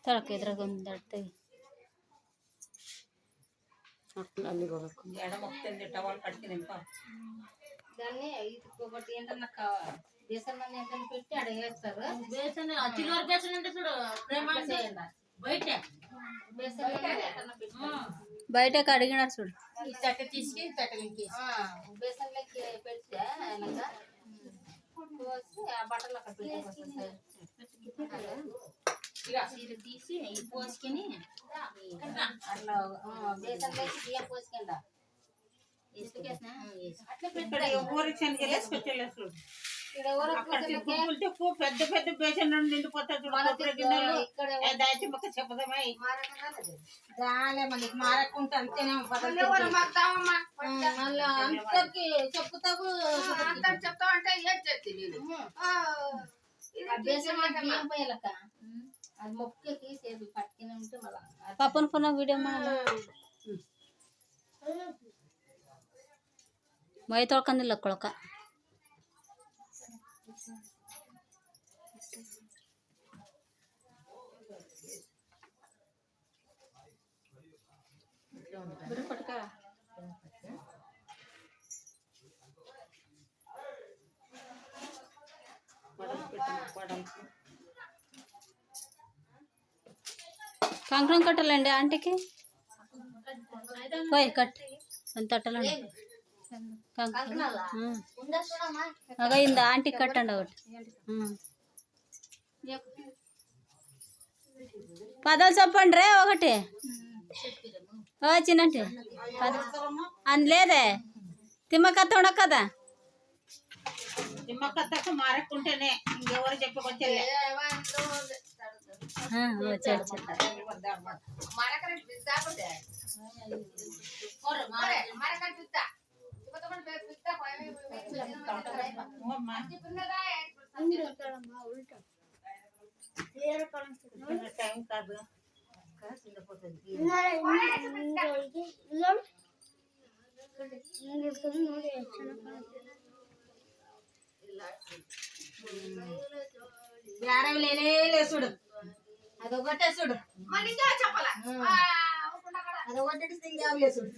ತಳಕ ಇದ್ರಾಗ ಒಂದು ಅಡ್ತೇವೆ అಲ್ಲಿకి ಹೋಗಬೇಕು ఎడమ ఒక్కటి టవల్ కట్టుకునింప దాన్ని ఒకటి ఏంటన్నా బేసన్ అన్న ఏంటన్నా పెట్టి అడ వేస్తారు బేసన్ చిల్లర బేసన్ అంటే చూడు ప్రేమ బయట బేసన్ ఏంటన్నా పెట్టి బయట కడిగినారు చూడు ఈ తట్ట తీసుకొని తట్ట ఇంకేసి బేసన్ లెక్క పెడితే అలాగా పోసి ఆ బట్టలు అక్కడ పెట్టేస్తారు సీర తీసి ఈ పోసుకొని అట్లా బేసన్ వేసి బియ్యం పోసుకుంటా అట్లా పెద్ద పెద్ద బేసన్ నిండిపోతాయి చెప్పదమ్మా మళ్ళీ మారకుంటే అంతేనే మళ్ళీ అందరికి చెప్తావు చెప్తావు అంటే ఏం చేస్తుంది బేసన్ బియ్యం పోయాలక్క అది మొక్కకి సేపు పట్టుకుని ఉంటే మళ్ళీ పాపను ఫోన్ వీడియో మై ತೊಳ್ಕೊಂಡಿಲ್ಲ ಕೊಳಕ ಬಿಡು ಪಟ್ಕ కాంక్రం కట్టాలండి ఆంటీకి పోయి కట్ అంత అట్టలండి అయిందా ఆంటీకి కట్టండి ఒకటి పదాలు చెప్పండి రే ఒకటి చిన్నంటి అని లేదే తిమ్మకత్త ఉండ కదా తిమ్మకత్తకు మారకుంటేనే ఇంకెవరు చెప్పుకొచ్చే టైం కాదు చూడు అదొకటే చూడు మళ్ళీ చెప్పాల అదొకటి చూడు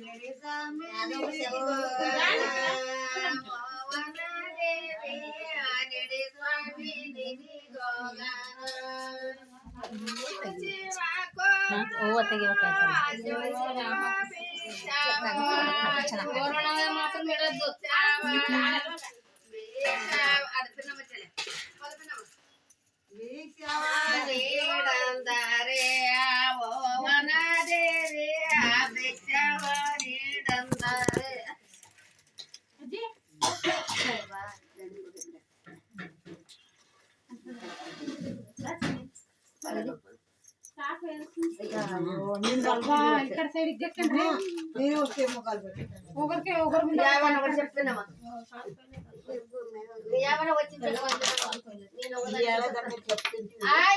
మాత్రం ఇక్కడ సైడ్ చెప్తాను ఒకరికి ఒకరు చెప్తున్నామా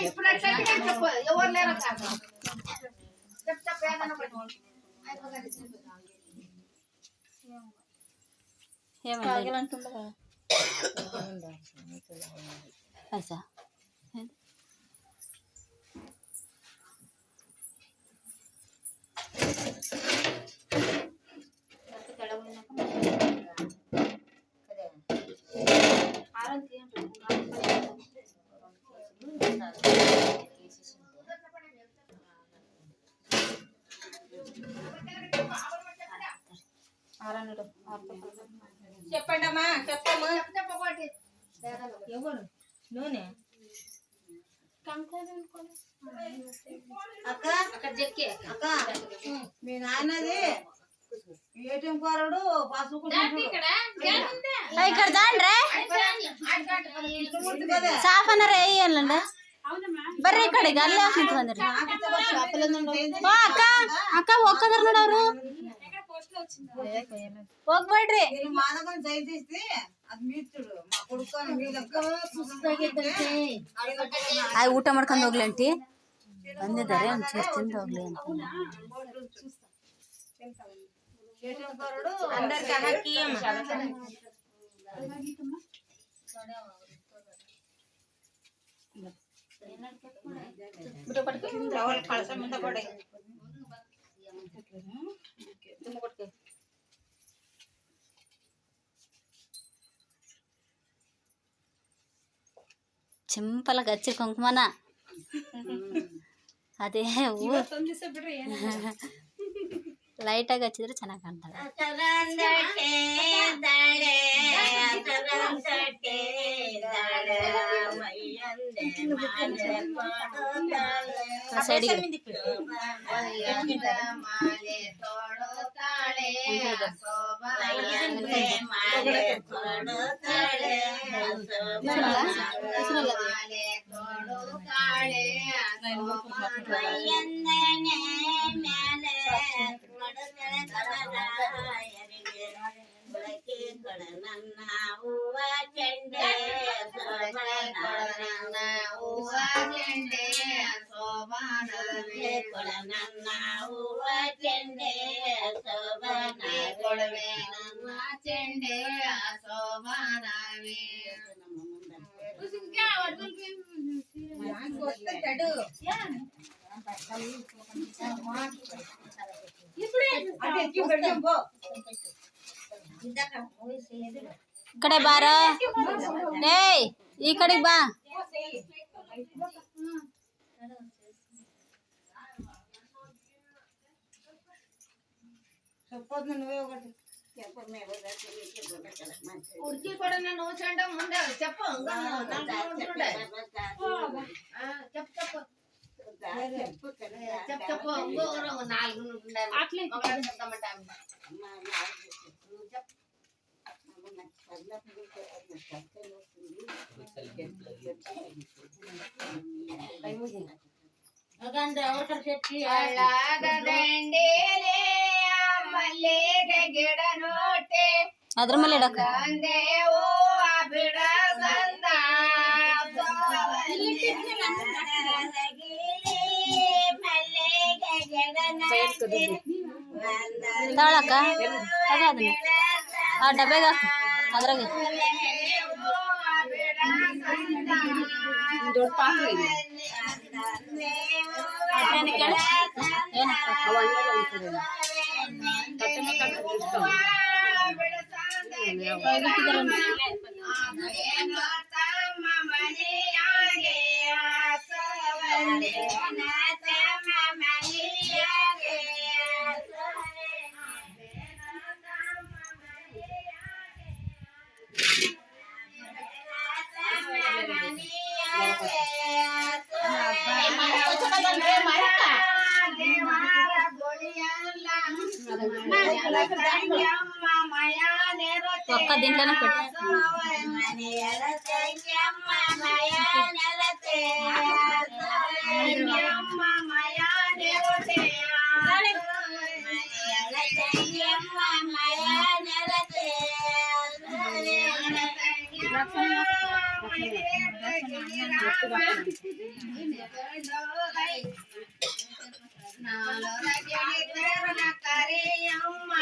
ఇప్పుడు చెప్పు ఎవరు లేరు ఏమంటుండగా చెప్పండి అమ్మా చెప్పమ్మా చెప్పబోటి ఎవరు నూనె అక్క అక్కడ చెక్కి అక్క మీ నాన్నది ఏటీఎం కార్డు పాస్బుక్ ఇక్కడ దాండ్రే సాఫనర్ వేయాలండి ಬರ್ರಿ ಈ ಕಡೆಗೆ ಅಲ್ಲೇ ಹಾಕಿ ಬಂದ್ರಿ ಅಕ್ಕ ಅಕ್ಕ ಒಕ್ಕದ್ರ ನೋಡವ್ರು ಹೋಗ್ಬೇಡ್ರಿ ಊಟ ಮಾಡ್ಕೊಂಡು ಹೋಗ್ಲಿ ಅಂಟಿ ಬಂದಿದ್ದಾರೆ ಒಂದು ಚೂರು ತಿಂದು ಹೋಗ್ಲಿ ಅಂತ అందరికి అహకి ಅವಳು ಕಳಸ ಮುಂದೆ ಕೊಡೆ ತುಂಬ ಕೊಡ್ತೇವೆ. ಸಿಂಪಲ್ ಹಚ್ಚಿ ಕುಂಕುಮನ ಅದೇ ಹೂವು ಲೈಟಾಗಿ ಹಚ್ಚಿದ್ರೆ ಚೆನ್ನಾಗಿ ಕಾಣ್ತಾಳೆ. ನನ್ನ ಹೂವ ಚೆಂಡೆ ನನ್ನ ಹೂವ ಚೆಂಡೆ ಸೋಬಾನವೇ ನನ್ನ ಹೂವ ಚೆಂಡೆ ಸೋಬಾನವೇ ಕೊಡವೆ ನನ್ನ ಚೆಂಡೆ ಸೋಬಾನವೇ. ಕಡೆ ಬಾರ ಏಯ್ ಈ ಕಡೆಗೆ ಬಾ. ಹುಡುಗಿ ಕೂಡ ನಾನು ಓದ್ಕೊಂಡ ಮುಂದೆ ಚಪ್ಪ ಚಪ್ಪ ನಾಲ್ಕು ಮಲ್ಲಿಗೆ ಗಿಡ ನೋಟೆ ಅದ್ರ ಮೇಲೆ ಇಡಕ ಬಿಡ ಬಂದ ಮಲ್ಲಿಗೆ ಗಿಡ ತಾಳಕ್ಕ ಅದನ್ನ ಆ ಡಬ್ಯಾಗ ಹಾಕು ಅದ್ರಾಗೆ ದೊಡ್ಡ ಪಾತ್ರೆ ಇದೆ ఒక్క దీంట్లోనే పెట్టు. ಕರಿಯಮ್ಮ